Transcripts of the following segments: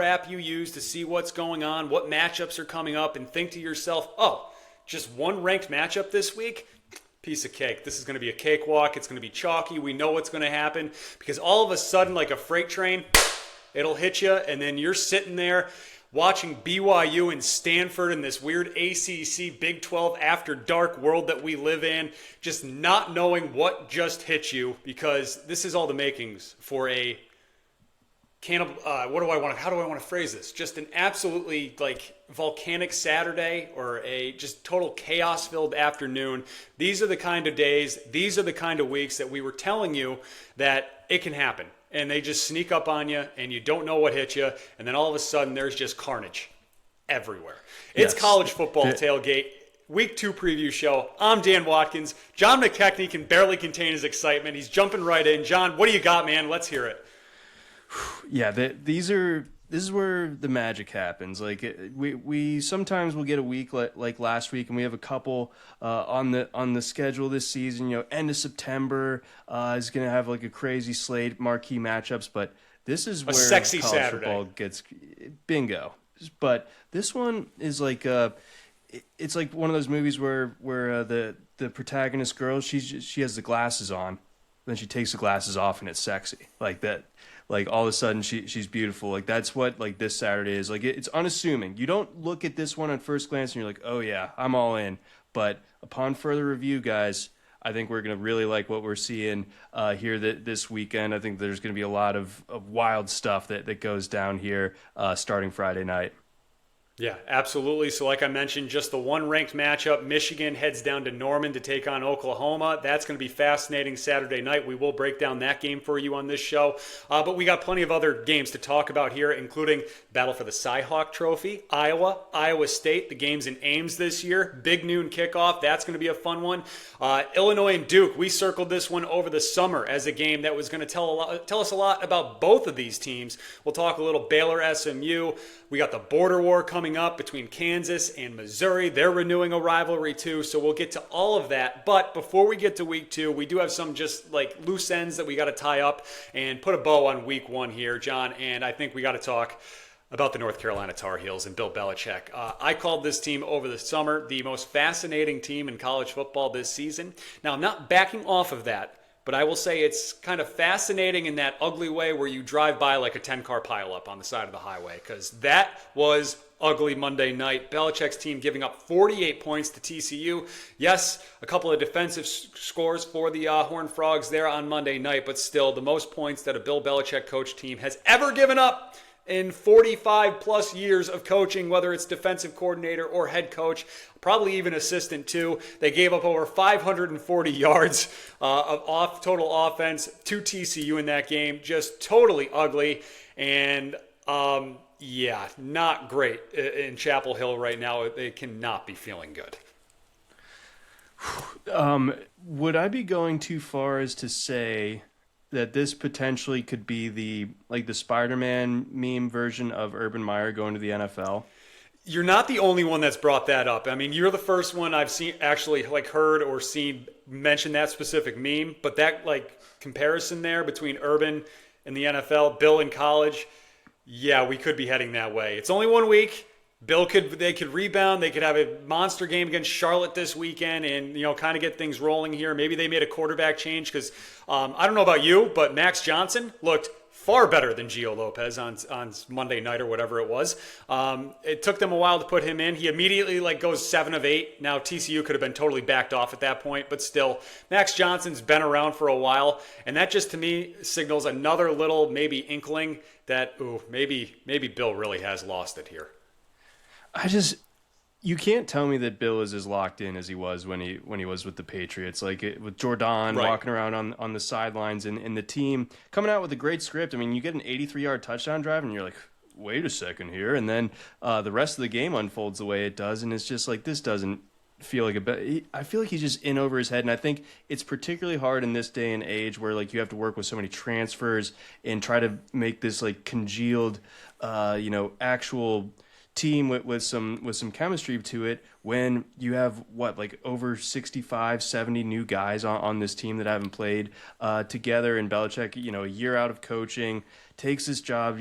app you use to see what's going on, what matchups are coming up, and think to yourself, oh, just one ranked matchup this week? Piece of cake. This is going to be a cakewalk. It's going to be chalky. We know what's going to happen because all of a sudden, like a freight train, it'll hit you, and then you're sitting there watching BYU and Stanford in this weird ACC Big 12 after dark world that we live in, just not knowing what just hit you, because this is all the makings for a how do I want to phrase this? Just an absolutely like volcanic Saturday or a just total chaos filled afternoon. These are the kind of days, these are the kind of weeks that we were telling you that it can happen. And they just sneak up on you and you don't know what hit you. And then all of a sudden there's just carnage everywhere. It's college football tailgate. Week 2 preview show. I'm Dan Watkins. John McKechnie can barely contain his excitement. He's jumping right in. John, what do you got, man? Let's hear it. Yeah, this is where the magic happens. Like we sometimes will get a week like last week, and we have a couple on the schedule this season. You know, end of September is going to have like a crazy slate, marquee matchups. But this is where sexy college Saturday football gets bingo. But this one is like it's like one of those movies where the protagonist girl, she has the glasses on, then she takes the glasses off, and it's sexy like that. Like all of a sudden she's beautiful. Like that's what like this Saturday is. Like it's unassuming. You don't look at this one at first glance and you're like, oh yeah, I'm all in. But upon further review, guys, I think we're going to really like what we're seeing here this weekend. I think there's going to be a lot of wild stuff that goes down here starting Friday night. Yeah, absolutely. So like I mentioned, just the one ranked matchup. Michigan heads down to Norman to take on Oklahoma. That's going to be fascinating Saturday night. We will break down that game for you on this show. But we got plenty of other games to talk about here, including battle for the Cy-Hawk Trophy, Iowa State, the game's in Ames this year. Big noon kickoff. That's going to be a fun one. Illinois and Duke, we circled this one over the summer as a game that was going to tell us a lot about both of these teams. We'll talk a little Baylor SMU. We got the border war coming up between Kansas and Missouri. They're renewing a rivalry too, so we'll get to all of that. But before we get to week 2, we do have some just like loose ends that we got to tie up and put a bow on week 1 here, John. And I think we got to talk about the North Carolina Tar Heels and Bill Belichick. I called this team over the summer the most fascinating team in college football this season. Now, I'm not backing off of that, but I will say it's kind of fascinating in that ugly way where you drive by like a 10-car pileup on the side of the highway, because that was ugly Monday night. Belichick's team giving up 48 points to TCU. Yes, a couple of defensive scores for the Horned Frogs there on Monday night, but still the most points that a Bill Belichick coach team has ever given up in 45 plus years of coaching, whether it's defensive coordinator or head coach, probably even assistant too. They gave up over 540 yards of total offense to TCU in that game. Just totally ugly. And yeah, not great in Chapel Hill right now. They cannot be feeling good. Would I be going too far as to say that this potentially could be the Spider-Man meme version of Urban Meyer going to the NFL? You're not the only one that's brought that up. I mean, you're the first one I've seen actually like heard or seen mention that specific meme, but that like comparison there between Urban and the NFL, Bill in college, yeah, we could be heading that way. It's only 1 week. They could rebound. They could have a monster game against Charlotte this weekend and, kind of get things rolling here. Maybe they made a quarterback change because I don't know about you, but Max Johnson looked far better than Gio Lopez on Monday night or whatever it was. It took them a while to put him in. He immediately goes 7 of 8. Now TCU could have been totally backed off at that point, but still, Max Johnson's been around for a while, and that just to me signals another little maybe inkling that maybe Bill really has lost it here. You can't tell me that Bill is as locked in as he was when he was with the Patriots. With Jordan walking around on the sidelines and the team coming out with a great script. I mean, you get an 83-yard touchdown drive and you're like, wait a second here. And then the rest of the game unfolds the way it does. And it's just like, this doesn't feel like I feel like he's just in over his head. And I think it's particularly hard in this day and age where you have to work with so many transfers and try to make this congealed, actual team with some chemistry to it when you have over 65 70 new guys on this team that haven't played together, and Belichick a year out of coaching takes this job,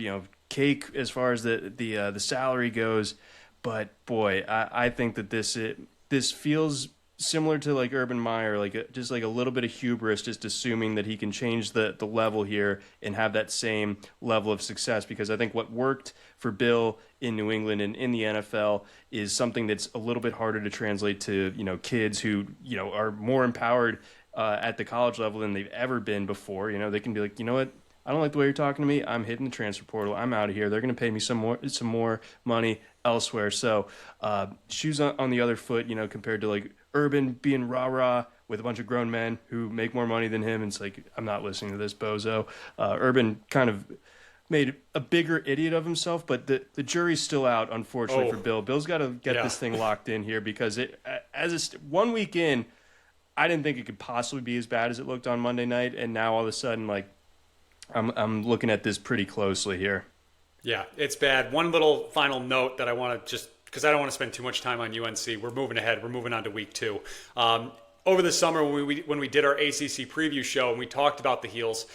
cake as far as the salary goes. But boy, I think that this feels similar to like Urban Meyer, just like a little bit of hubris, just assuming that he can change the level here and have that same level of success. Because I think what worked for Bill in New England and in the NFL is something that's a little bit harder to translate to, kids who, are more empowered at the college level than they've ever been before. They can be like, you know what? I don't like the way you're talking to me. I'm hitting the transfer portal. I'm out of here. They're going to pay me some more money elsewhere. So shoes on the other foot, compared to like Urban being rah-rah with a bunch of grown men who make more money than him. And it's like, I'm not listening to this bozo. Urban kind of made a bigger idiot of himself, but the jury's still out, unfortunately, for Bill. Bill's got to get this thing locked in here because one week in, I didn't think it could possibly be as bad as it looked on Monday night. And now all of a sudden, like, I'm looking at this pretty closely here. Yeah, it's bad. One little final note that I want to just, because I don't want to spend too much time on UNC. We're moving ahead. We're moving on to week 2. Over the summer when we did our ACC preview show and we talked about the Heels,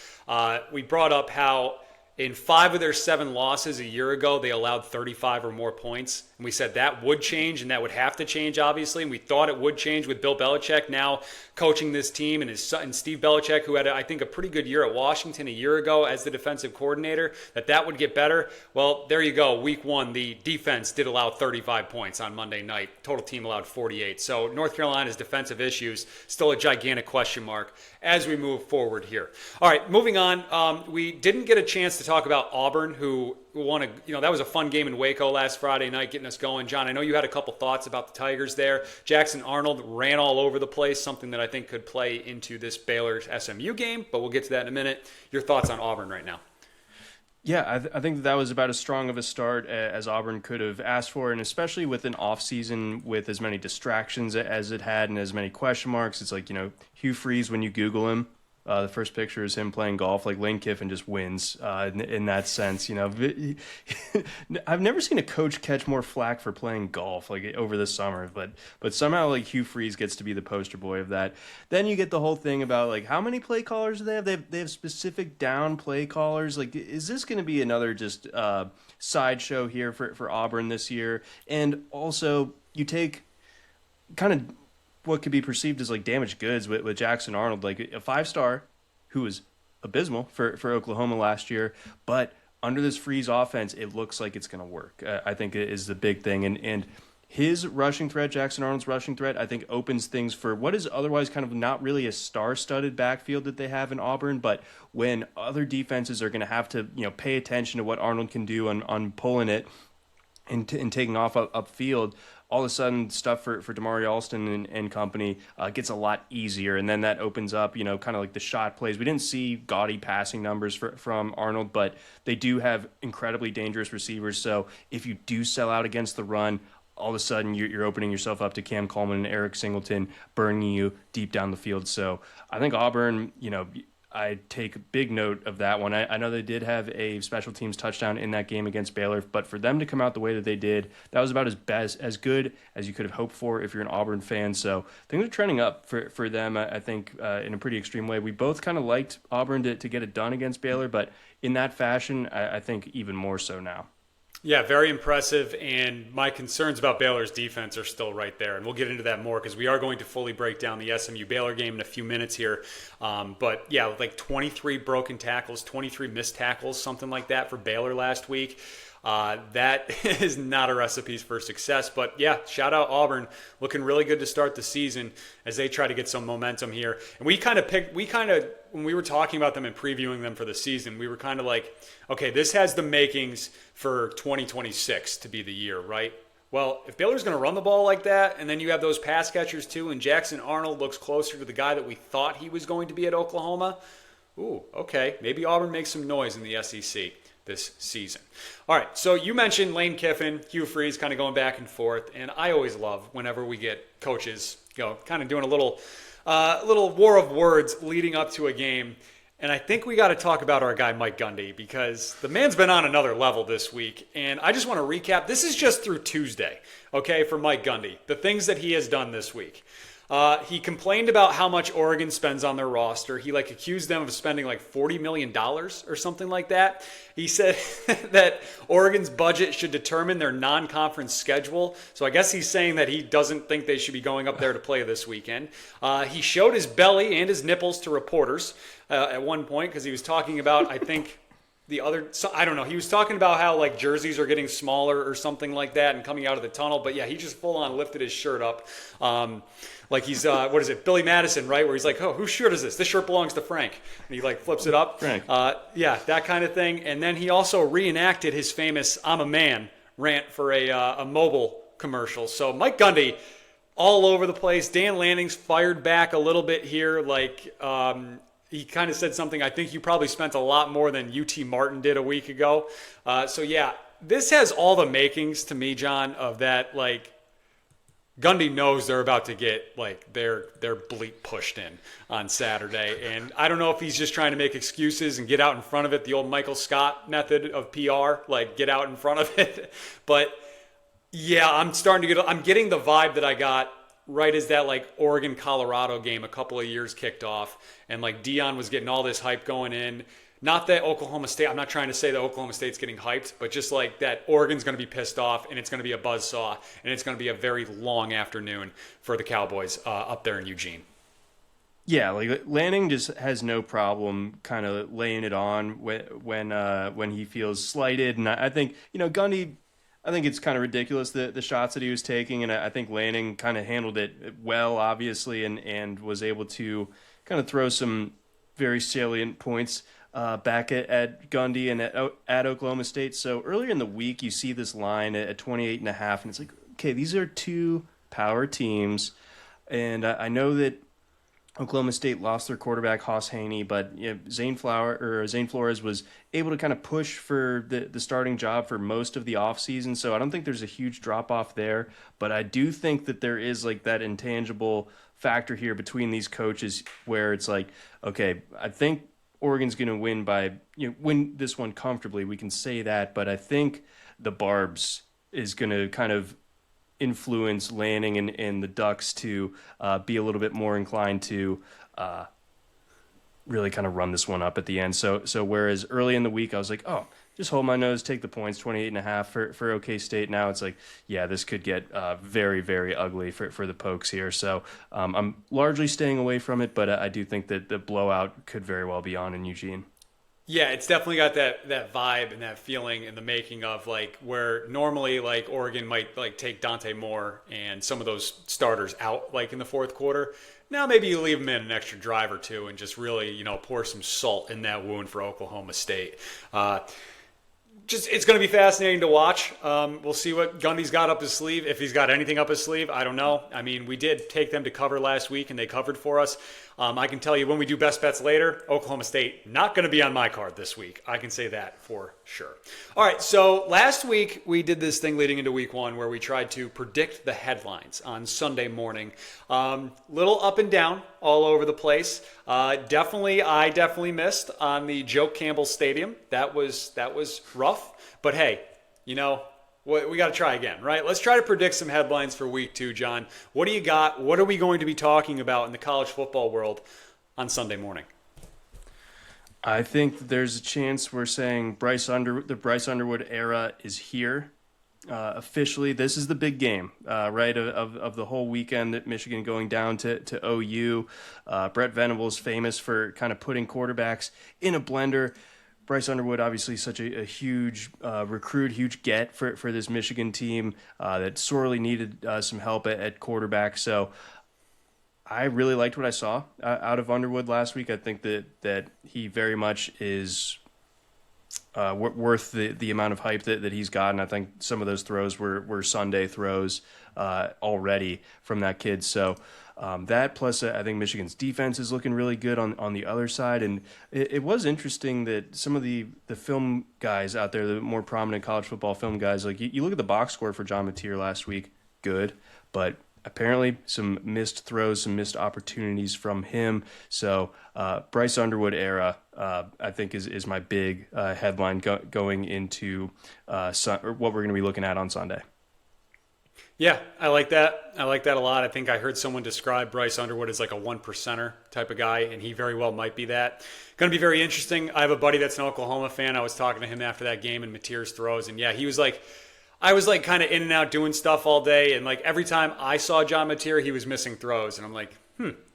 we brought up how in 5 of their 7 losses a year ago, they allowed 35 or more points. And we said that would change and that would have to change, obviously. And we thought it would change with Bill Belichick now coaching this team and his son, Steve Belichick, who had, I think, a pretty good year at Washington a year ago as the defensive coordinator, that would get better. Well, there you go. Week 1, the defense did allow 35 points on Monday night. Total team allowed 48. So North Carolina's defensive issues, still a gigantic question mark as we move forward here. All right, moving on. We didn't get a chance to talk about Auburn, who won that was a fun game in Waco last Friday night, getting us going. John, I know you had a couple thoughts about the Tigers there. Jackson Arnold ran all over the place, something that I think could play into this Baylor SMU game, but we'll get to that in a minute. Your thoughts on Auburn right now? Yeah, I think that was about as strong of a start as Auburn could have asked for, and especially with an offseason with as many distractions as it had and as many question marks. It's like, Hugh Freeze, when you Google him, the first picture is him playing golf. Like Lane Kiffin just wins in that sense. I've never seen a coach catch more flack for playing golf like over the summer, but somehow like Hugh Freeze gets to be the poster boy of that. Then you get the whole thing about like how many play callers do they have? They have specific down play callers. Like, is this going to be another just sideshow here for Auburn this year? And also, you take kind of what could be perceived as like damaged goods with Jackson Arnold, like a 5-star who was abysmal for Oklahoma last year, but under this Freeze offense, it looks like it's going to work. I think it is the big thing. And his rushing threat, Jackson Arnold's rushing threat, I think opens things for what is otherwise kind of not really a star-studded backfield that they have in Auburn, but when other defenses are going to have to, pay attention to what Arnold can do on pulling it and taking off upfield, all of a sudden stuff for Damari Alston and company gets a lot easier. And then that opens up, kind of like the shot plays. We didn't see gaudy passing numbers from Arnold, but they do have incredibly dangerous receivers. So if you do sell out against the run, all of a sudden you're opening yourself up to Cam Coleman and Eric Singleton burning you deep down the field. So I think Auburn, I take big note of that one. I know they did have a special teams touchdown in that game against Baylor, but for them to come out the way that they did, that was about as good as you could have hoped for if you're an Auburn fan. So things are trending up for them, I think, in a pretty extreme way. We both kind of liked Auburn to get it done against Baylor, but in that fashion, I think even more so now. Yeah, very impressive, and my concerns about Baylor's defense are still right there, and we'll get into that more because we are going to fully break down the SMU-Baylor game in a few minutes here. But yeah, like 23 broken tackles, 23 missed tackles, something like that for Baylor last week. That is not a recipe for success, but yeah, shout out Auburn, looking really good to start the season as they try to get some momentum here. And we kind of when we were talking about them and previewing them for the season, we were kind of like, okay, this has the makings for 2026 to be the year, right? Well, if Baylor's going to run the ball like that, and then you have those pass catchers too, and Jackson Arnold looks closer to the guy that we thought he was going to be at Oklahoma, ooh, okay, maybe Auburn makes some noise in the SEC this season. All right, so you mentioned Lane Kiffin, Hugh Freeze kind of going back and forth, and I always love whenever we get coaches, kind of doing a little war of words leading up to a game. And I think we got to talk about our guy Mike Gundy because the man's been on another level this week. And I just want to recap. This is just through Tuesday, okay, for Mike Gundy, the things that he has done this week. He complained about how much Oregon spends on their roster. He accused them of spending $40 million or something like that. He said that Oregon's budget should determine their non-conference schedule. So I guess he's saying that he doesn't think they should be going up there to play this weekend. He showed his belly and his nipples to reporters at one point because he was talking about, I think, I don't know. He was talking about how jerseys are getting smaller or something like that and coming out of the tunnel. But yeah, he just full on lifted his shirt up. He's, what is it? Billy Madison, right? Where he's like, oh, whose shirt is this? This shirt belongs to Frank. And he flips it up. Frank. Yeah, that kind of thing. And then he also reenacted his famous I'm a man rant for a mobile commercial. So Mike Gundy, all over the place. Dan Lanning's fired back a little bit here. He kind of said something, I think you probably spent a lot more than UT Martin did a week ago. So, yeah, this has all the makings to me, John, of that, Gundy knows they're about to get, their bleep pushed in on Saturday. And I don't know if he's just trying to make excuses and get out in front of it, the old Michael Scott method of PR, get out in front of it. But, yeah, I'm getting the vibe that I got right as that Oregon-Colorado game a couple of years kicked off and Dion was getting all this hype going in. Not that Oklahoma State, I'm not trying to say that Oklahoma State's getting hyped, but just that Oregon's going to be pissed off and it's going to be a buzzsaw and it's going to be a very long afternoon for the Cowboys up there in Eugene. Yeah, Lanning just has no problem kind of laying it on when he feels slighted. And I think, Gundy, I think it's kind of ridiculous the shots that he was taking, and I think Lanning kind of handled it well, obviously, and was able to kind of throw some very salient points back at Gundy and at Oklahoma State. So earlier in the week, you see this line at 28.5, and it's okay, these are two power teams, and I know that Oklahoma State lost their quarterback, Hoss Haney, but Zane Flores was able to kind of push for the starting job for most of the offseason, so I don't think there's a huge drop-off there, but I do think that there is that intangible factor here between these coaches where it's okay, I think Oregon's going to win this one comfortably, we can say that, but I think the Barbs is going to kind of influence Lanning and the Ducks to be a little bit more inclined to really kind of run this one up at the end. So whereas early in the week I was oh, just hold my nose, take the points, 28.5 for OK State. Now it's yeah, this could get very, very ugly for the Pokes here. So I'm largely staying away from it, but I do think that the blowout could very well be on in Eugene. Yeah, it's definitely got that vibe and that feeling in the making of where normally Oregon might take Dante Moore and some of those starters out in the fourth quarter. Now maybe you leave them in an extra drive or two and just really pour some salt in that wound for Oklahoma State. It's going to be fascinating to watch. We'll see what Gundy's got up his sleeve. If he's got anything up his sleeve, I don't know. I mean, we did take them to cover last week, and they covered for us. I can tell you when we do best bets later, Oklahoma State not going to be on my card this week. I can say that for sure. All right, so last week we did this thing leading into week one where we tried to predict the headlines on Sunday morning. Little up and down all over the place. I definitely missed on the Joe Campbell Stadium. That was rough. But hey, we got to try again, right? Let's try to predict some headlines for week two, John. What do you got? What are we going to be talking about in the college football world on Sunday morning? I think there's a chance we're saying the Bryce Underwood era is here. Officially, this is the big game, right, of the whole weekend at Michigan going down to OU. Brett Venables famous for kind of putting quarterbacks in a blender. Bryce Underwood, obviously such a huge recruit, huge get for this Michigan team that sorely needed some help at quarterback. So I really liked what I saw out of Underwood last week. I think that he very much is worth the amount of hype that he's gotten. I think some of those throws were Sunday throws already from that kid. So that plus I think Michigan's defense is looking really good on the other side. And it was interesting that some of the film guys out there, the more prominent college football film guys, you look at the box score for John Mateer last week, good, but apparently some missed throws, some missed opportunities from him. So Bryce Underwood era, I think is my big headline going into what we're going to be looking at on Sunday. Yeah, I like that. I like that a lot. I think I heard someone describe Bryce Underwood as like a one percenter type of guy, and he very well might be that. Going to be very interesting. I have a buddy that's an Oklahoma fan. I was talking to him after that game and Mateer's throws, and yeah, he was like, I was like kind of in and out doing stuff all day, and like every time I saw John Mateer, he was missing throws, and I'm like,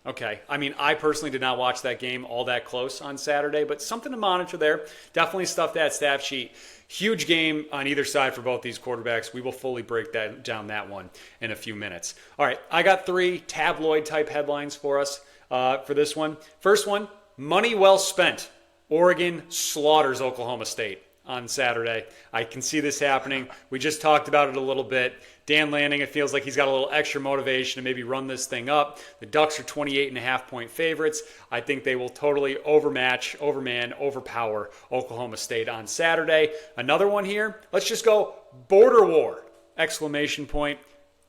okay. I mean, I personally did not watch that game all that close on Saturday, but something to monitor there. Definitely stuff that stat sheet. Huge game on either side for both these quarterbacks. We will fully break down that one in a few minutes. All right, I got 3 tabloid-type headlines for us for this one. First one, money well spent. Oregon slaughters Oklahoma State on Saturday. I can see this happening. We just talked about it a little bit. Dan Lanning, it feels like he's got a little extra motivation to maybe run this thing up. The Ducks are 28.5-point favorites. I think they will totally overmatch, overman, overpower Oklahoma State on Saturday. Another one here. Let's just go border war! Exclamation point.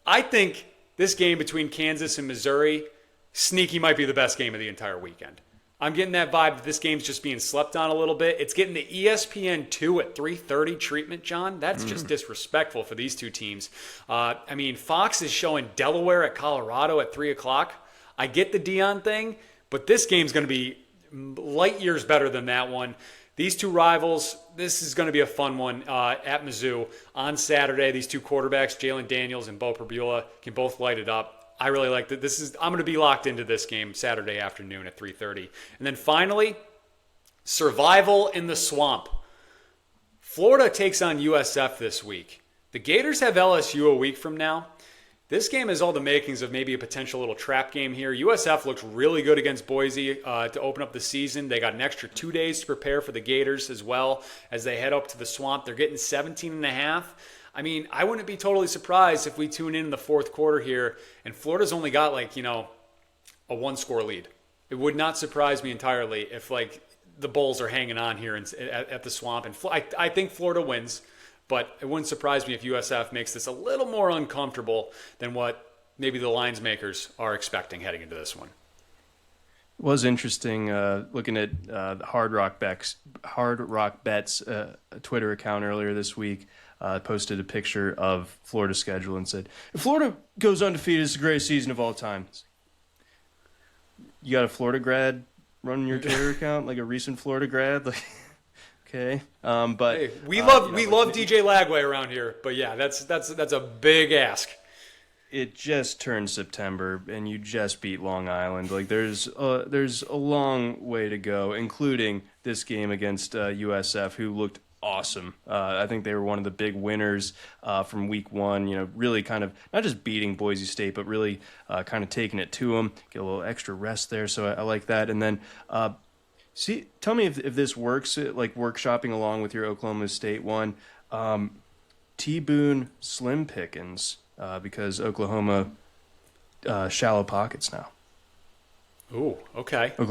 I think this game between Kansas and Missouri, sneaky might be the best game of the entire weekend. I'm getting that vibe that this game's just being slept on a little bit. It's getting the ESPN2 at 3:30 treatment, John. That's just disrespectful for these two teams. I mean, Fox is showing Delaware at Colorado at 3 o'clock. I get the Dion thing, but this game's going to be light years better than that one. These two rivals, this is going to be a fun one at Mizzou on Saturday. These two quarterbacks, Jalen Daniels and Bo Perbula, can both light it up. I really like that. I'm going to be locked into this game Saturday afternoon at 3:30. And then finally, survival in the swamp. Florida takes on USF this week. The Gators have LSU a week from now. This game has all the makings of maybe a potential little trap game here. USF looked really good against Boise to open up the season. They got an extra 2 days to prepare for the Gators as well as they head up to the swamp. They're getting 17.5. I mean, I wouldn't be totally surprised if we tune in the fourth quarter here and Florida's only got a 1-score lead. It would not surprise me entirely if the Bulls are hanging on here at the swamp. And I think Florida wins, but it wouldn't surprise me if USF makes this a little more uncomfortable than what maybe the lines makers are expecting heading into this one. It was interesting looking at Hard Rock Bet's Twitter account earlier this week. Posted a picture of Florida's schedule and said, if Florida goes undefeated, it's the greatest season of all time. You got a Florida grad running your Twitter account, like a recent Florida grad? Okay. But hey, we love DJ Lagway around here, but yeah, that's a big ask. It just turned September, and you just beat Long Island. There's a long way to go, including this game against USF, who looked awesome. I think they were one of the big winners from week one, really kind of not just beating Boise State, but really kind of taking it to them, get a little extra rest there. So I like that. And then tell me if this works, like workshopping along with your Oklahoma State one, T-Boone Slim Pickens, because Oklahoma shallow pockets now. Ooh, okay. I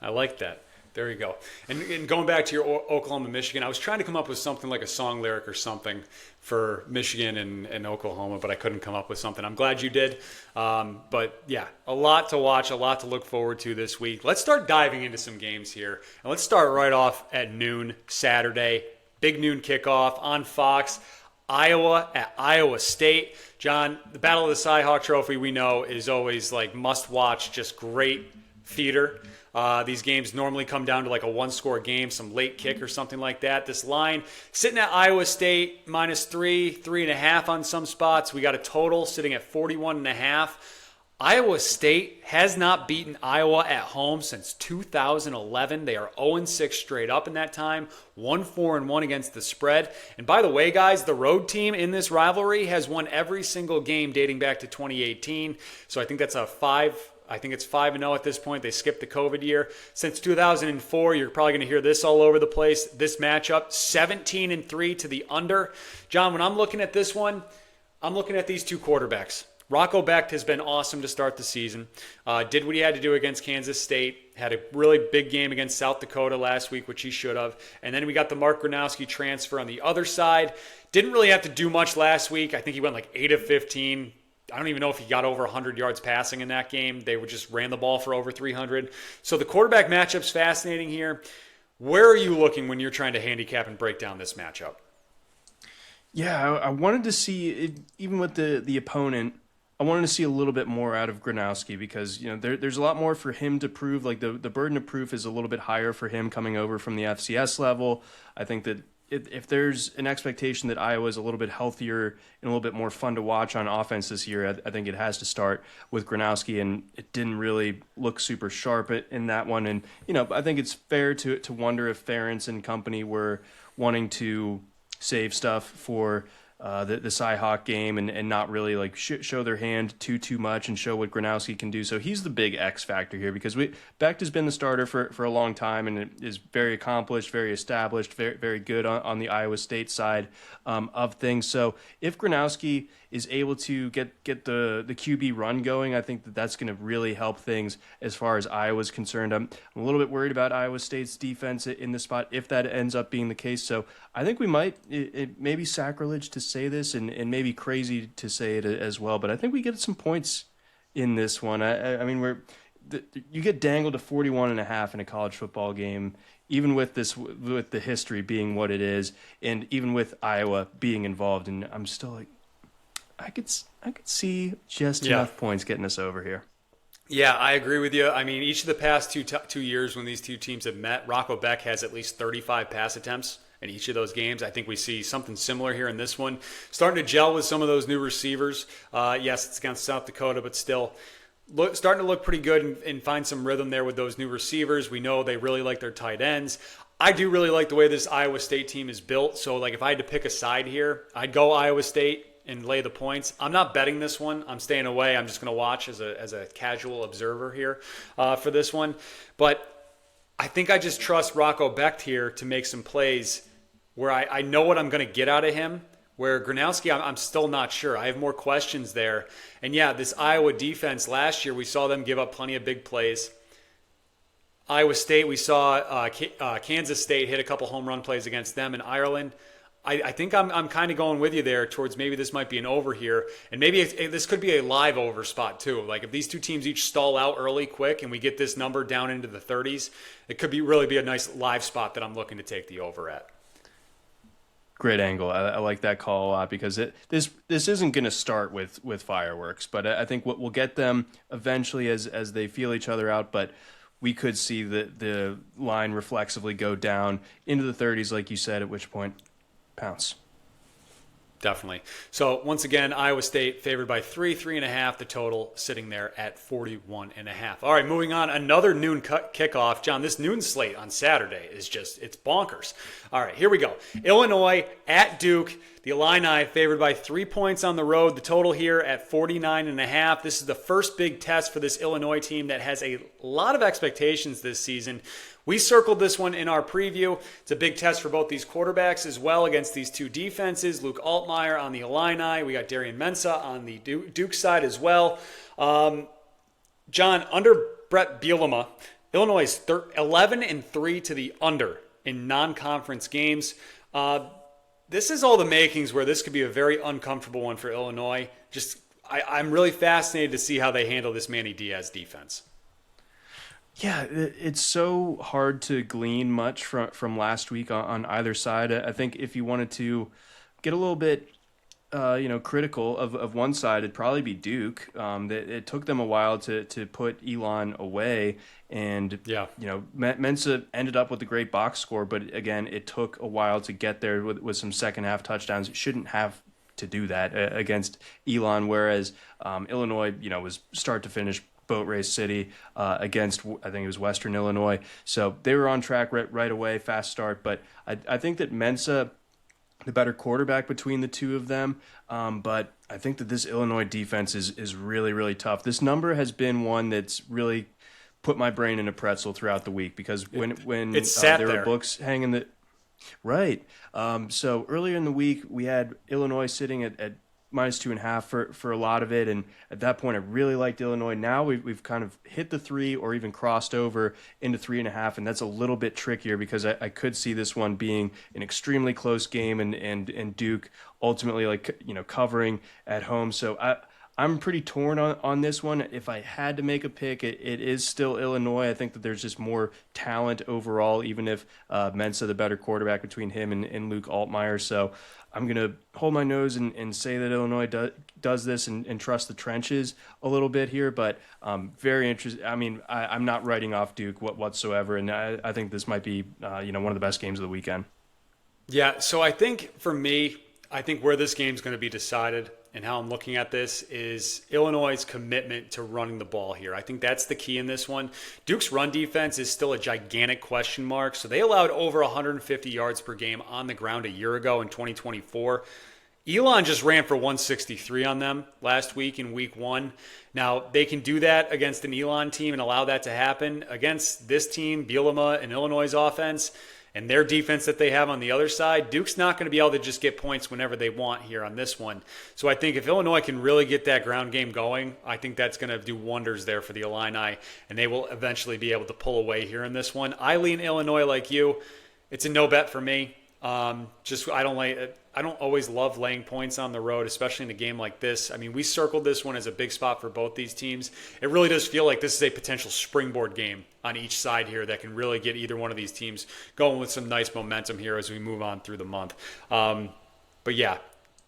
like that. There you go. And going back to your Oklahoma, Michigan, I was trying to come up with something like a song lyric or something for Michigan and Oklahoma, but I couldn't come up with something. I'm glad you did. But yeah, a lot to watch, a lot to look forward to this week. Let's start diving into some games here. And let's start right off at noon Saturday. Big noon kickoff on Fox. Iowa at Iowa State. John, the Battle of the Cy-Hawk Trophy, we know, is always must-watch, just great theater. These games normally come down to a 1-score game, some late kick or something like that. This line sitting at Iowa State -3, 3.5 on some spots. We got a total sitting at 41.5. Iowa State has not beaten Iowa at home since 2011. They are 0-6 straight up in that time, 1-4-1 against the spread. And by the way, guys, the road team in this rivalry has won every single game dating back to 2018. So I think that's it's 5-0 at this point. They skipped the COVID year. Since 2004, you're probably going to hear this all over the place. This matchup, 17-3 to the under. John, when I'm looking at this one, I'm looking at these two quarterbacks. Rocco Becht has been awesome to start the season. Did what he had to do against Kansas State. Had a really big game against South Dakota last week, which he should have. And then we got the Mark Gronowski transfer on the other side. Didn't really have to do much last week. I think he went 8 of 15. I don't even know if he got over 100 yards passing in that game. They just ran the ball for over 300. So the quarterback matchup's fascinating here. Where are you looking when you're trying to handicap and break down this matchup? Yeah, I wanted to see it, even with the opponent. I wanted to see a little bit more out of Gronowski because there's a lot more for him to prove. Like the burden of proof is a little bit higher for him coming over from the FCS level. I think that if there's an expectation that Iowa is a little bit healthier and a little bit more fun to watch on offense this year, I think it has to start with Gronowski, and it didn't really look super sharp in that one. And I think it's fair to wonder if Ferentz and company were wanting to save stuff for the Cy-Hawk game and not really like show their hand too much and show what Gronowski can do. So he's the big X factor here because Becht has been the starter for a long time and is very accomplished, very established, very, very good on the Iowa State side of things. So if Gronowski is able to get the QB run going, I think that's going to really help things as far as Iowa's concerned. I'm a little bit worried about Iowa State's defense in this spot if that ends up being the case. So I think we might, it may be sacrilege to say this and maybe crazy to say it as well, but I think we get some points in this one. I mean, you get dangled to 41.5 in a college football game, even with the history being what it is, and even with Iowa being involved. And I'm still like, I could see just enough points getting us over here. Yeah, I agree with you. I mean, each of the past 2 years when these two teams have met, Rocco Becht has at least 35 pass attempts in each of those games. I think we see something similar here in this one. Starting to gel with some of those new receivers. Yes, it's against South Dakota, but still starting to look pretty good and find some rhythm there with those new receivers. We know they really like their tight ends. I do really like the way this Iowa State team is built. So, like, if I had to pick a side here, I'd go Iowa State and lay the points. I'm not betting this one. I'm staying away. I'm just going to watch as a casual observer here for this one. But I think I just trust Rocco Becht here to make some plays where I know what I'm going to get out of him. Where Gronowski, I'm still not sure. I have more questions there. And yeah, this Iowa defense last year, we saw them give up plenty of big plays. Iowa State, we saw Kansas State hit a couple home run plays against them in Ireland. I think I'm kind of going with you there towards maybe this might be an over here. And maybe this could be a live over spot too. Like if these two teams each stall out early quick and we get this number down into the 30s, it could really be a nice live spot that I'm looking to take the over at. Great angle. I like that call a lot because this isn't going to start with fireworks, but I think we'll get them eventually as they feel each other out. But we could see the line reflexively go down into the 30s, like you said, at which point pounce. Definitely. So once again, Iowa State favored by 3.5. The total sitting there at 41.5. All right, moving on. Another noon kickoff. John, this noon slate on Saturday is it's bonkers. All right, here we go. Illinois at Duke. The Illini favored by 3 points on the road. The total here at 49.5. This is the first big test for this Illinois team that has a lot of expectations this season. We circled this one in our preview. It's a big test for both these quarterbacks as well against these two defenses. Luke Altmaier on the Illini. We got Darian Mensah on the Duke side as well. John, under Brett Bielema, Illinois is 11-3 to the under in non-conference games. This is all the makings where this could be a very uncomfortable one for Illinois. I'm really fascinated to see how they handle this Manny Diaz defense. Yeah, it's so hard to glean much from last week on either side. I think if you wanted to get a little bit, critical of one side, it'd probably be Duke. It took them a while to put Elon away, and Mensah ended up with a great box score, but again, it took a while to get there with some second half touchdowns. It shouldn't have to do that against Elon, whereas Illinois, was start to finish boat race city against, I think it was Western Illinois. So they were on track right away, fast start. But I think that Mensah, the better quarterback between the two of them. But I think that this Illinois defense is really, really tough. This number has been one that's really put my brain in a pretzel throughout the week because when there were books hanging the right. So earlier in the week, we had Illinois sitting at -2.5 for a lot of it, and at that point I really liked Illinois. Now we've kind of hit the 3 or even crossed over into 3.5, and that's a little bit trickier because I could see this one being an extremely close game and Duke ultimately covering at home. So I'm pretty torn on this one. If I had to make a pick, it is still Illinois. I think that there's just more talent overall, even if Mensa the better quarterback between him and Luke Altmaier. So I'm going to hold my nose and say that Illinois does this and trust the trenches a little bit here. But very interesting. I mean, I'm not writing off Duke whatsoever, and I think this might be one of the best games of the weekend. Yeah, so I think for me, I think where this game's going to be decided and how I'm looking at this is Illinois' commitment to running the ball here. I think that's the key in this one. Duke's run defense is still a gigantic question mark. So they allowed over 150 yards per game on the ground a year ago in 2024. Elon just ran for 163 on them last week in week 1. Now, they can do that against an Elon team and allow that to happen. Against this team, Bielema and Illinois' offense, and their defense that they have on the other side, Duke's not going to be able to just get points whenever they want here on this one. So I think if Illinois can really get that ground game going, I think that's going to do wonders there for the Illini, and they will eventually be able to pull away here in this one. I lean Illinois like you. It's a no bet for me. I don't always love laying points on the road, especially in a game like this. I mean, we circled this one as a big spot for both these teams. It really does feel like this is a potential springboard game on each side here that can really get either one of these teams going with some nice momentum here as we move on through the month. But yeah,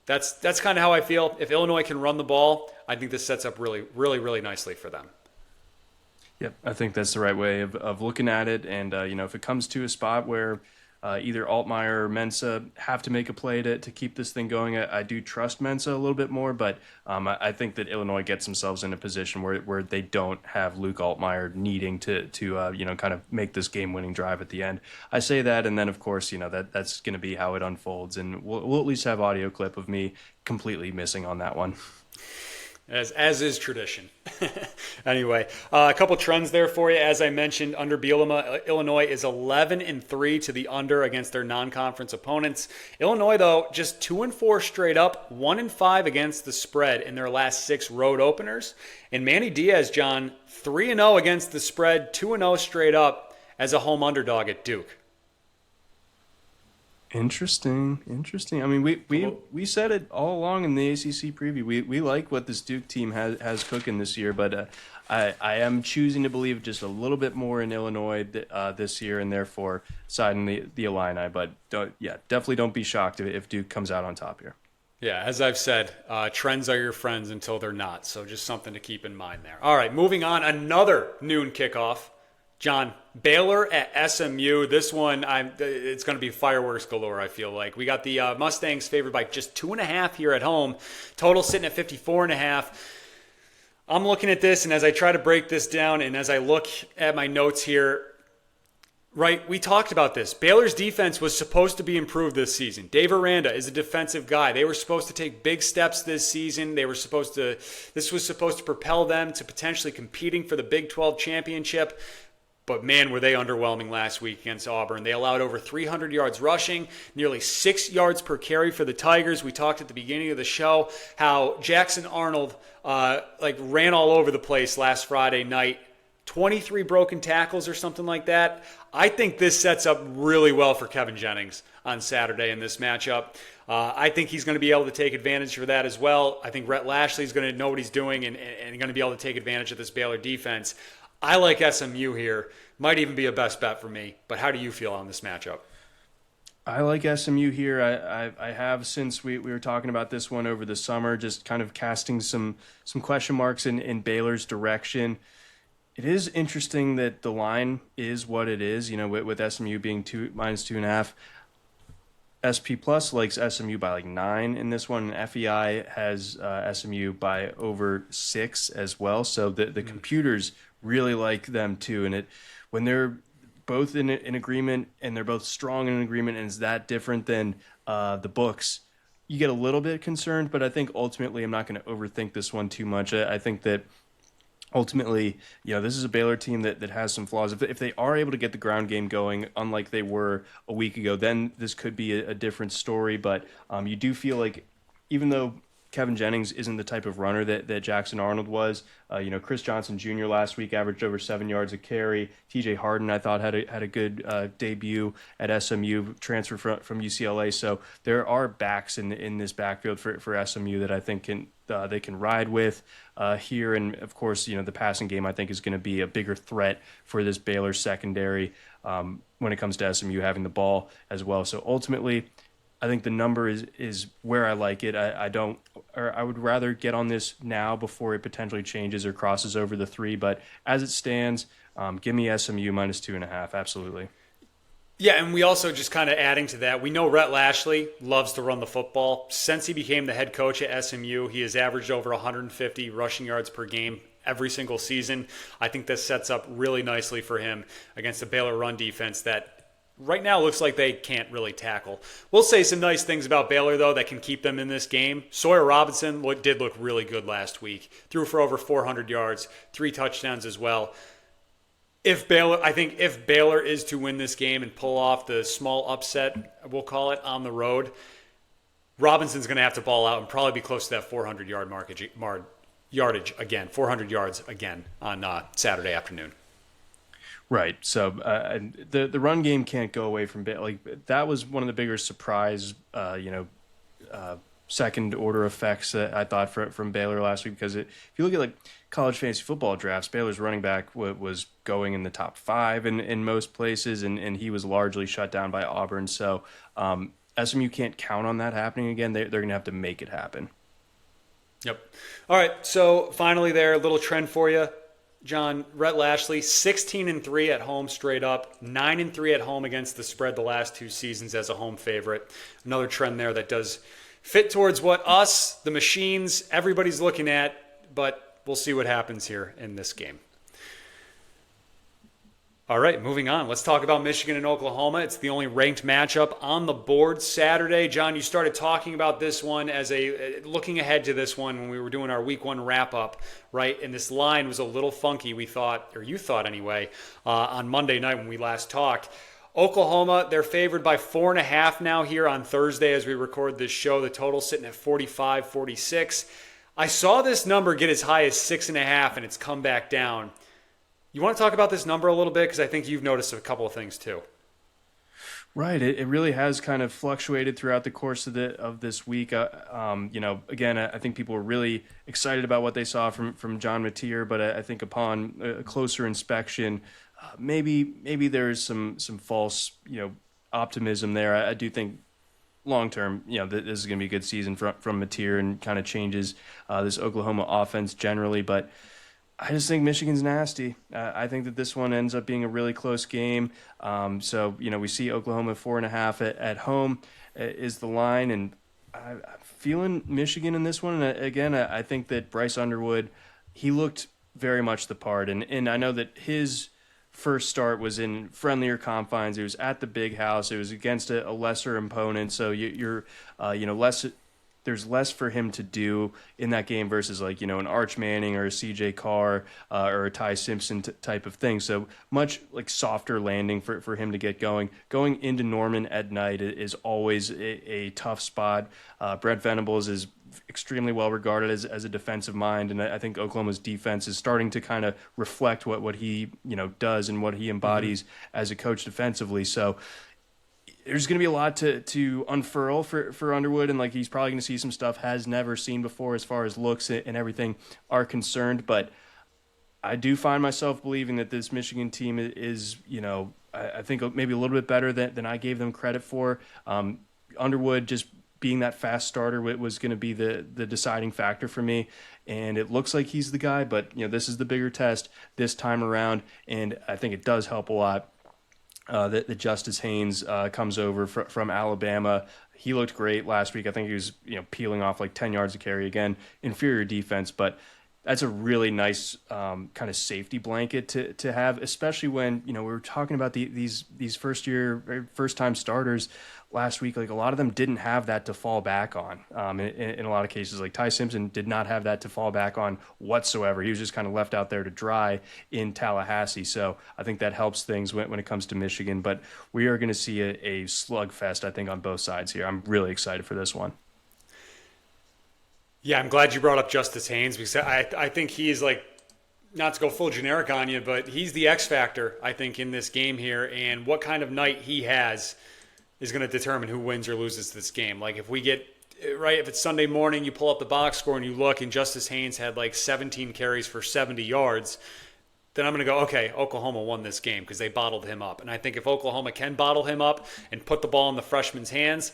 that's kind of how I feel. If Illinois can run the ball, I think this sets up really, really, really nicely for them. Yep, I think that's the right way of looking at it. And, if it comes to a spot where either Altmaier or Mensa have to make a play to keep this thing going, I do trust Mensa a little bit more, but I think that Illinois gets themselves in a position where they don't have Luke Altmaier needing to kind of make this game-winning drive at the end. I say that, and then, of course, that's going to be how it unfolds, and we'll at least have audio clip of me completely missing on that one. As is tradition. Anyway, a couple trends there for you. As I mentioned, under Bielema, Illinois is 11-3 to the under against their non-conference opponents. Illinois, though, just 2-4 straight up, 1-5 against the spread in their last 6 road openers. And Manny Diaz, John, 3-0 against the spread, 2-0 straight up as a home underdog at Duke. Interesting. I mean, we said it all along in the ACC preview. We like what this Duke team has cooking this year, but I am choosing to believe just a little bit more in Illinois this year, and therefore siding the Illini. But definitely don't be shocked if Duke comes out on top here. Yeah, as I've said, trends are your friends until they're not. So just something to keep in mind there. All right, moving on. Another noon kickoff. John, Baylor at SMU. This one, it's going to be fireworks galore, I feel like. We got the Mustangs favored by just 2.5 here at home. Total sitting at 54.5. I'm looking at this, and as I try to break this down, and as I look at my notes here, right, we talked about this. Baylor's defense was supposed to be improved this season. Dave Aranda is a defensive guy. They were supposed to take big steps this season. This was supposed to propel them to potentially competing for the Big 12 championship. But, man, were they underwhelming last week against Auburn. They allowed over 300 yards rushing, nearly 6 yards per carry for the Tigers. We talked at the beginning of the show how Jackson Arnold ran all over the place last Friday night. 23 broken tackles or something like that. I think this sets up really well for Kevin Jennings on Saturday in this matchup. I think he's going to be able to take advantage of that as well. I think Rhett Lashley is going to know what he's doing and going to be able to take advantage of this Baylor defense. I like SMU here. Might even be a best bet for me. But how do you feel on this matchup? I like SMU here. I have since we were talking about this one over the summer, just kind of casting some question marks in Baylor's direction. It is interesting that the line is what it is, with SMU being -2.5. SP Plus likes SMU by 9 in this one. And FEI has SMU by over 6 as well. So the computers really like them too. And when they're both in agreement and they're both strong in agreement, and it's that different than the books, you get a little bit concerned. But I think ultimately I'm not going to overthink this one too much. I think that ultimately, this is a Baylor team that has some flaws. If they are able to get the ground game going, unlike they were a week ago, then this could be a different story. But you do feel like, even though Kevin Jennings isn't the type of runner that Jackson Arnold was. Chris Johnson Jr. last week averaged over 7 yards a carry. TJ Harden, I thought, had a good debut at SMU, transfer from UCLA. So there are backs in this backfield for SMU that I think they can ride with here. And, of course, the passing game, I think, is going to be a bigger threat for this Baylor secondary when it comes to SMU having the ball as well. So ultimately, I think the number is where I like it. I would rather get on this now before it potentially changes or crosses over the 3. But as it stands, give me SMU minus 2.5. Absolutely. Yeah, and we also just kind of adding to that, we know Rhett Lashley loves to run the football. Since he became the head coach at SMU, he has averaged over 150 rushing yards per game every single season. I think this sets up really nicely for him against the Baylor run defense that right now looks like they can't really tackle. We'll say some nice things about Baylor, though, that can keep them in this game. Sawyer Robinson did look really good last week. Threw for over 400 yards, 3 touchdowns as well. If Baylor is to win this game and pull off the small upset, we'll call it, on the road, Robinson's going to have to ball out and probably be close to that 400 yards again on Saturday afternoon. Right. So the run game can't go away from Baylor. Like, that was one of the bigger surprise, second order effects that I thought from Baylor last week. Because if you look at college fantasy football drafts, Baylor's running back was going in the top 5 in most places, and he was largely shut down by Auburn. So SMU can't count on that happening again. They're going to have to make it happen. Yep. All right. So finally, there, a little trend for you. John, Rhett Lashley, 16-3 at home straight up, 9-3 at home against the spread the last 2 seasons as a home favorite. Another trend there that does fit towards what us, the machines, everybody's looking at, but we'll see what happens here in this game. All right, moving on. Let's talk about Michigan and Oklahoma. It's the only ranked matchup on the board Saturday. John, you started talking about this one looking ahead to this one when we were doing our week 1 wrap-up, right? And this line was a little funky, we thought, or you thought anyway, on Monday night when we last talked. Oklahoma, they're favored by 4.5 now here on Thursday as we record this show. The total sitting at 45-46. I saw this number get as high as 6.5, and it's come back down. You want to talk about this number a little bit? Because I think you've noticed a couple of things too. Right. It really has kind of fluctuated throughout the course of this week. Again, I think people were really excited about what they saw from John Mateer, but I think upon a closer inspection, maybe there's some false, optimism there. I do think long term, this is going to be a good season from Mateer and kind of changes this Oklahoma offense generally, but I just think Michigan's nasty. I think that this one ends up being a really close game. So we see Oklahoma 4.5 at home is the line, and I'm feeling Michigan in this one. And again, I think that Bryce Underwood, he looked very much the part, and I know that his first start was in friendlier confines. It was at the Big House. It was against a lesser opponent, so you're less. There's less for him to do in that game versus an Arch Manning or a CJ Carr or a Ty Simpson type of thing. So much softer landing for him to get going. Going into Norman at night is always a tough spot. Brent Venables is extremely well regarded as a defensive mind, and I think Oklahoma's defense is starting to kind of reflect what he does and what he embodies as a coach defensively. So there's going to be a lot to unfurl for Underwood, and he's probably going to see some stuff has never seen before as far as looks and everything are concerned. But I do find myself believing that this Michigan team is, I think maybe a little bit better than I gave them credit for. Underwood just being that fast starter was going to be the deciding factor for me, and it looks like he's the guy. But this is the bigger test this time around, and I think it does help a lot. That Justice Haynes comes over from Alabama. He looked great last week. I think he was peeling off 10 yards a carry. Again, inferior defense, but that's a really nice kind of safety blanket to have, especially when we were talking about these first time starters last week. A lot of them didn't have that to fall back on. In a lot of cases, Ty Simpson did not have that to fall back on whatsoever. He was just kind of left out there to dry in Tallahassee. So I think that helps things when it comes to Michigan. But we are going to see a slugfest, I think, on both sides here. I'm really excited for this one. Yeah, I'm glad you brought up Justice Haynes because I think he's like, not to go full generic on you, but he's the X factor, I think, in this game here. And what kind of night he has is going to determine who wins or loses this game. Like if we get, right, if it's Sunday morning, you pull up the box score and you look and Justice Haynes had like 17 carries for 70 yards, then I'm going to go, okay, Oklahoma won this game because they bottled him up. And I think if Oklahoma can bottle him up and put the ball in the freshman's hands,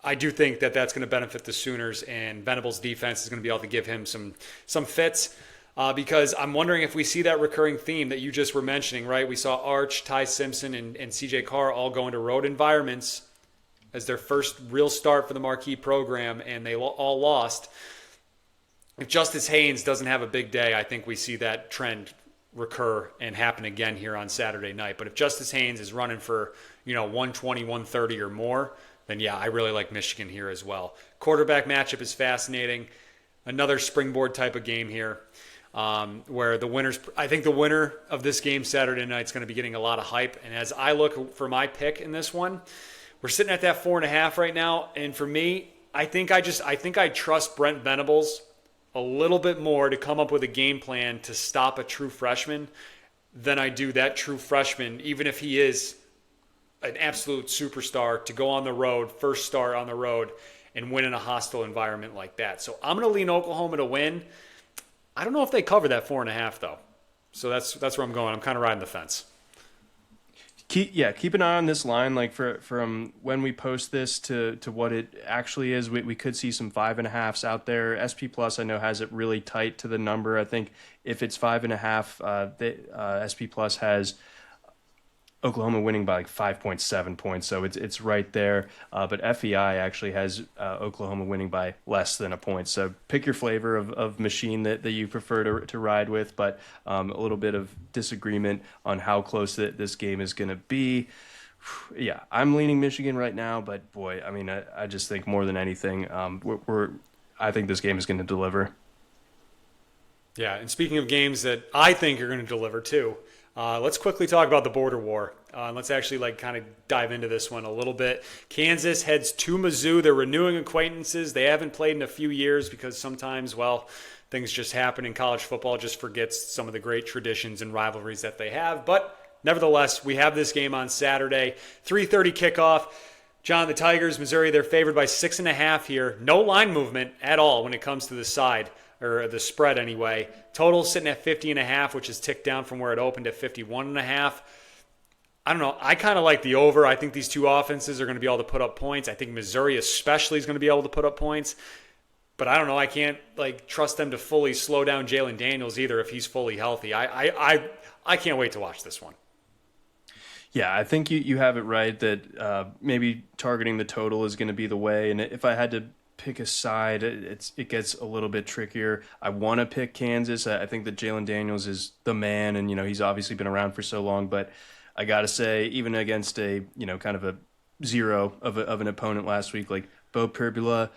I do think that that's going to benefit the Sooners, and Venables' defense is going to be able to give him some fits because I'm wondering if we see that recurring theme that you just were mentioning, right? We saw Arch, Ty Simpson, and C.J. Carr all go into road environments as their first real start for the Marquee program, and they all lost. If Justice Haynes doesn't have a big day, I think we see that trend recur and happen again here on Saturday night. But if Justice Haynes is running for 120, 130 or more, then yeah, I really like Michigan here as well. Quarterback matchup is fascinating. Another springboard type of game here where I think the winner of this game Saturday night is going to be getting a lot of hype. And as I look for my pick in this one, we're sitting at that 4.5 right now. And for me, I think I trust Brent Venables a little bit more to come up with a game plan to stop a true freshman than I do that true freshman, even if he is an absolute superstar, to go on the road, first start on the road, and win in a hostile environment like that. So I'm going to lean Oklahoma to win. I don't know if they cover that 4.5 though. So that's where I'm going. I'm kind of riding the fence. Keep an eye on this line. Like from when we post this to what it actually is, we could see some 5.5s out there. SP Plus I know has it really tight to the number. I think if it's 5.5, SP Plus has Oklahoma winning by like 5.7 points, so it's right there. But FEI actually has Oklahoma winning by less than a point. So pick your flavor of machine that you prefer to ride with, but a little bit of disagreement on how close this game is going to be. Yeah, I'm leaning Michigan right now, but boy, I mean, I just think more than anything, I think this game is going to deliver. Yeah, and speaking of games that I think are going to deliver too, let's quickly talk about the border war. Let's actually kind of dive into this one a little bit. Kansas heads to Mizzou. They're renewing acquaintances. They haven't played in a few years because sometimes, things just happen in college football. Just forgets some of the great traditions and rivalries that they have. But nevertheless, we have this game on Saturday, 3:30 kickoff. John, the Tigers, Missouri, they're favored by 6.5 here. No line movement at all when it comes to the side, or the spread anyway. Total sitting at 50.5, which is ticked down from where it opened at 51.5. I don't know. I kind of like the over. I think these two offenses are going to be able to put up points. I think Missouri especially is going to be able to put up points. But I don't know. I can't trust them to fully slow down Jalen Daniels either if he's fully healthy. I can't wait to watch this one. Yeah, I think you have it right that maybe targeting the total is going to be the way. And if I had to pick a side, it gets a little bit trickier. I want to pick Kansas. I think that Jalen Daniels is the man, and he's obviously been around for so long. But I got to say, even against a kind of a zero of an opponent last week, like Bo Perbula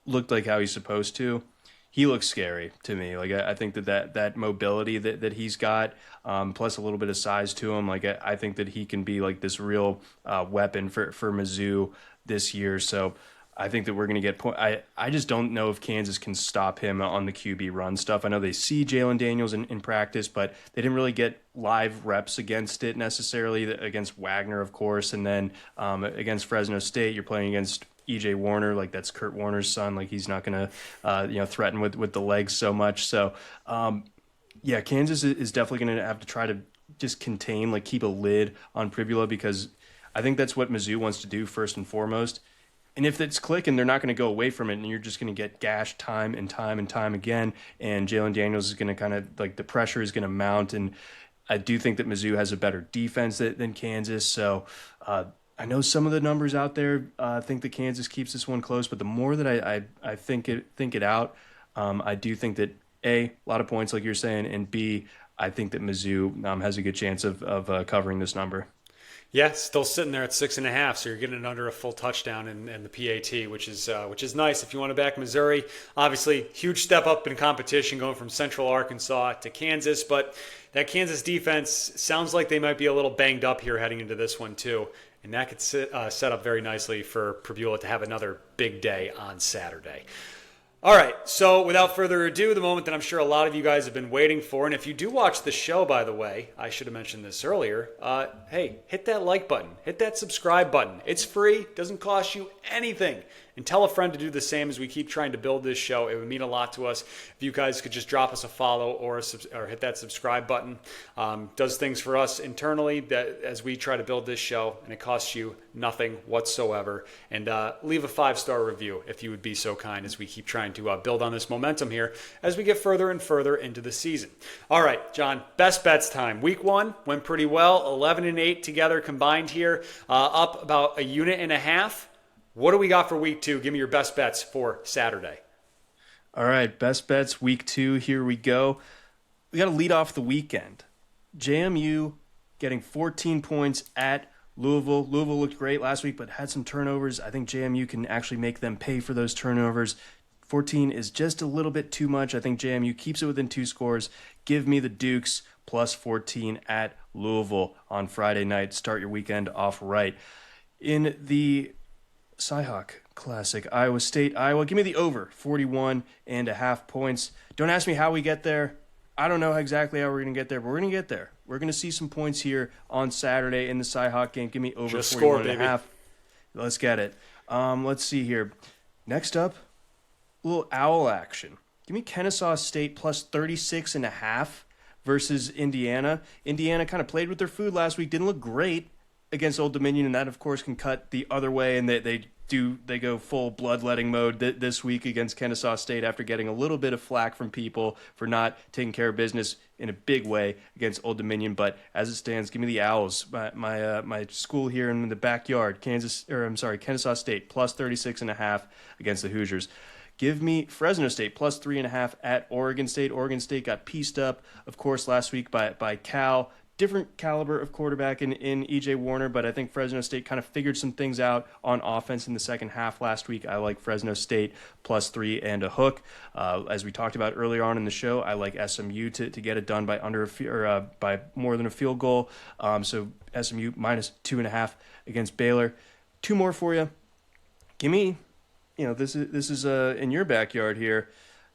looked like how he's supposed to. He looks scary to me. I think that mobility that he's got, plus a little bit of size to him, I think that he can be this real weapon for Mizzou this year. So I think that we're going to get I just don't know if Kansas can stop him on the QB run stuff. I know they see Jalen Daniels in practice, but they didn't really get live reps against it necessarily, against Wagner, of course. And then against Fresno State, you're playing against E.J. Warner, that's Kurt Warner's son. He's not going to threaten with the legs so much. So, yeah, Kansas is definitely going to have to try to just contain, keep a lid on Pribula, because I think that's what Mizzou wants to do first and foremost. And if it's clicking, they're not going to go away from it, and you're just going to get gashed time and time and time again. And Jalen Daniels is going to kind of the pressure is going to mount. And I do think that Mizzou has a better defense than Kansas. So I know some of the numbers out there think that Kansas keeps this one close, but the more that I think it out, I do think that A, lot of points like you're saying, and B, I think that Mizzou has a good chance of covering this number. Yeah, still sitting there at 6.5, so you're getting it under a full touchdown in the PAT, which is nice if you want to back Missouri. Obviously, huge step up in competition going from Central Arkansas to Kansas, but that Kansas defense sounds like they might be a little banged up here heading into this one too, and that could set up very nicely for Pribula to have another big day on Saturday. All right, so without further ado, the moment that I'm sure a lot of you guys have been waiting for, and if you do watch the show, by the way, I should have mentioned this earlier, hey, hit that like button, hit that subscribe button. It's free, doesn't cost you anything. And tell a friend to do the same as we keep trying to build this show. It would mean a lot to us if you guys could just drop us a follow or hit that subscribe button. Does things for us internally that as we try to build this show, and it costs you nothing whatsoever. And leave a 5-star review if you would be so kind as we keep trying to build on this momentum here as we get further and further into the season. All right, John, best bets time. Week 1 went pretty well, 11-8 together combined here, up about 1.5 units. What do we got for week 2? Give me your best bets for Saturday. All right, best bets week 2. Here we go. We got to lead off the weekend. JMU getting 14 points at Louisville. Louisville looked great last week, but had some turnovers. I think JMU can actually make them pay for those turnovers. 14 is just a little bit too much. I think JMU keeps it within 2 scores. Give me the Dukes plus 14 at Louisville on Friday night. Start your weekend off right. In the Cyhawk Classic, Iowa State, Iowa. Give me the over, 41.5 points. Don't ask me how we get there. I don't know exactly how we're going to get there, but we're going to get there. We're going to see some points here on Saturday in the Cyhawk game. Give me over 41.5. Let's get it. Let's see here. Next up, a little owl action. Give me Kennesaw State plus 36.5 versus Indiana. Indiana kind of played with their food last week. Didn't look great against Old Dominion, and that of course can cut the other way, and they go full bloodletting mode this week against Kennesaw State after getting a little bit of flack from people for not taking care of business in a big way against Old Dominion. But as it stands, give me the Owls, my school here in the backyard, Kennesaw State plus 36.5 against the Hoosiers. Give me Fresno State plus 3.5 at Oregon State. Oregon State got pieced up, of course, last week by Cal. Different caliber of quarterback in E.J. Warner, but I think Fresno State kind of figured some things out on offense in the second half last week. I like Fresno State plus 3 and a hook. As we talked about earlier on in the show, I like SMU to get it done by by more than a field goal. So SMU minus 2.5 against Baylor. 2 more for you. Give me, this is in your backyard here.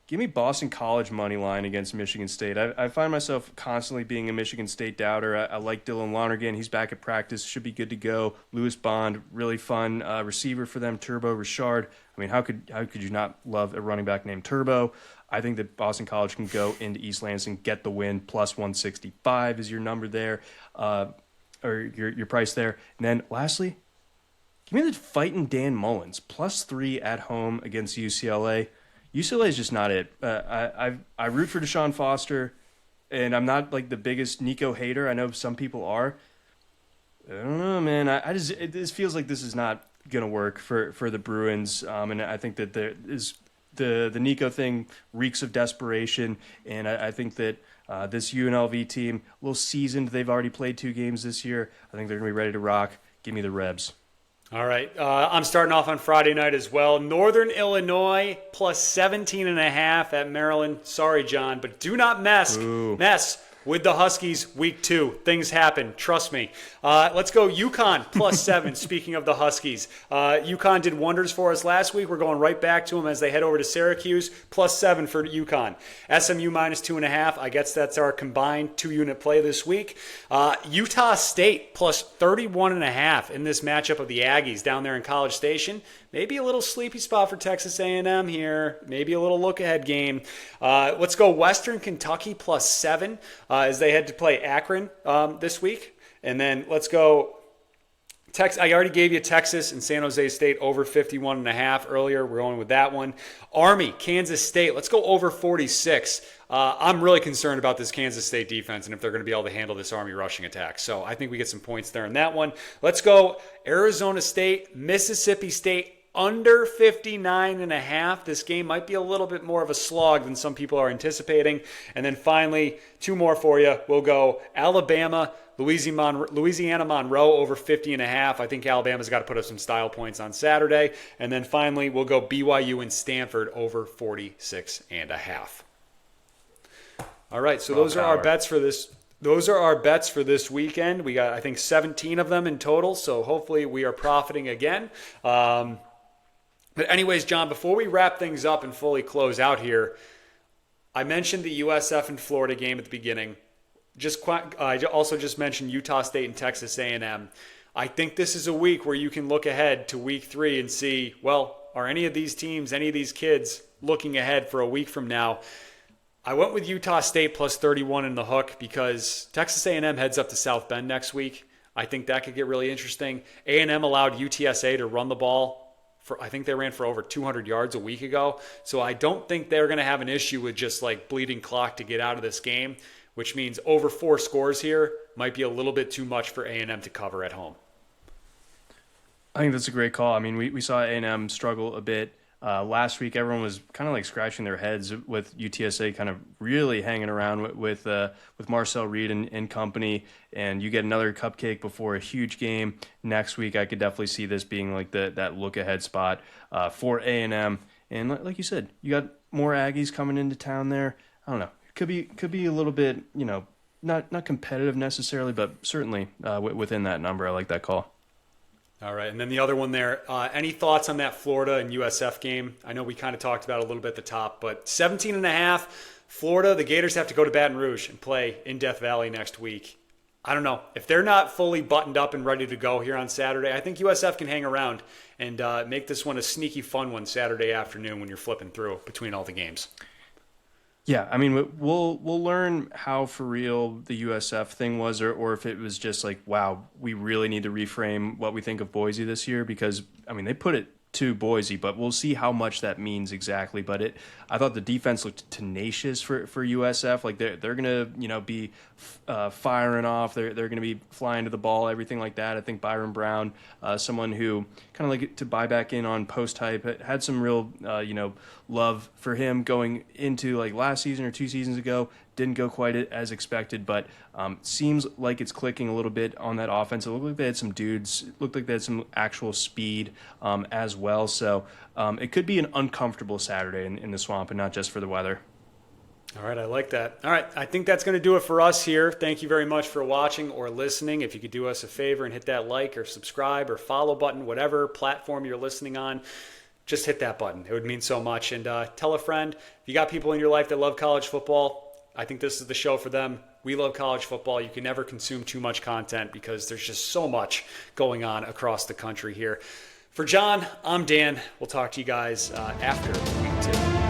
Give me Boston College money line against Michigan State. I find myself constantly being a Michigan State doubter. I like Dylan Lonergan. He's back at practice. Should be good to go. Lewis Bond, really fun receiver for them. Turbo Richard. I mean, how could you not love a running back named Turbo? I think that Boston College can go into East Lansing, get the win. Plus 165 is your number there, or your price there. And then lastly, give me the fighting Dan Mullins. Plus 3 at home against UCLA. UCLA is just not it. I root for Deshaun Foster, and I'm not like the biggest Nico hater. I know some people are. I don't know, man. It just feels like this is not gonna work for the Bruins. And I think that the Nico thing reeks of desperation. And I think that this UNLV team, a little seasoned. They've already played 2 games this year. I think they're gonna be ready to rock. Give me the Rebs. All right, I'm starting off on Friday night as well. Northern Illinois plus 17.5 at Maryland. Sorry, John, but do not mess with the Huskies week 2. Things happen. Trust me. Let's go UConn plus 7. Speaking of the Huskies, UConn did wonders for us last week. We're going right back to them as they head over to Syracuse. Plus 7 for UConn. SMU minus 2.5. I guess that's our combined 2-unit play this week. Utah State plus 31.5 in this matchup of the Aggies down there in College Station. Maybe a little sleepy spot for Texas A&M here. Maybe a little look-ahead game. Let's go Western Kentucky plus 7 as they head to play Akron this week. And then let's go I already gave you Texas and San Jose State over 51.5 earlier. We're going with that one. Army, Kansas State. Let's go over 46. I'm really concerned about this Kansas State defense and if they're going to be able to handle this Army rushing attack. So I think we get some points there in that one. Let's go Arizona State, Mississippi State under 59.5. This game might be a little bit more of a slog than some people are anticipating. And then finally, 2 more for you. We'll go Alabama, Louisiana Monroe over 50.5. I think Alabama's got to put up some style points on Saturday. And then finally, we'll go BYU and Stanford over 46.5. All right, so those are our bets for this. Those are our bets for this weekend. We got, I think, 17 of them in total. So hopefully we are profiting again. But anyways, John, before we wrap things up and fully close out here, I mentioned the USF and Florida game at the beginning. I also just mentioned Utah State and Texas A&M. I think this is a week where you can look ahead to week 3 and see, well, are any of these teams, any of these kids looking ahead for a week from now? I went with Utah State plus 31 in the hook because Texas A&M heads up to South Bend next week. I think that could get really interesting. A&M allowed UTSA to run the ball. I think they ran for over 200 yards a week ago. So I don't think they're going to have an issue with just like bleeding clock to get out of this game, which means over 4 scores here might be a little bit too much for A&M to cover at home. I think that's a great call. I mean, we saw A&M struggle a bit. Last week, everyone was kind of like scratching their heads with UTSA kind of really hanging around with Marcel Reed and company, and you get another cupcake before a huge game next week. I could definitely see this being like that look-ahead spot for A&M. And like you said, you got more Aggies coming into town there. I don't know. Could be a little bit, not competitive necessarily, but certainly within that number. I like that call. All right, and then the other one there, any thoughts on that Florida and USF game? I know we kind of talked about it a little bit at the top, but 17.5, Florida, the Gators have to go to Baton Rouge and play in Death Valley next week. I don't know. If they're not fully buttoned up and ready to go here on Saturday, I think USF can hang around and make this one a sneaky fun one Saturday afternoon when you're flipping through between all the games. Yeah, I mean, we'll learn how for real the USF thing was, or if it was just like, wow, we really need to reframe what we think of Boise this year, because, I mean, they put it to Boise, but we'll see how much that means exactly. But I thought the defense looked tenacious for USF. Like they're gonna be firing off. They're gonna be flying to the ball, everything like that. I think Byron Brown, someone who kind of like to buy back in on post hype, had some real love for him going into like last season or 2 seasons ago. Didn't go quite as expected, but seems like it's clicking a little bit on that offense. It looked like they had some dudes. It looked like they had some actual speed as well. So it could be an uncomfortable Saturday in the Swamp, and not just for the weather. All right, I like that. All right, I think that's going to do it for us here. Thank you very much for watching or listening. If you could do us a favor and hit that like or subscribe or follow button, whatever platform you're listening on, just hit that button. It would mean so much. And tell a friend. If you got people in your life that love college football, I think this is the show for them. We love college football. You can never consume too much content because there's just so much going on across the country here. For John, I'm Dan. We'll talk to you guys after week 2.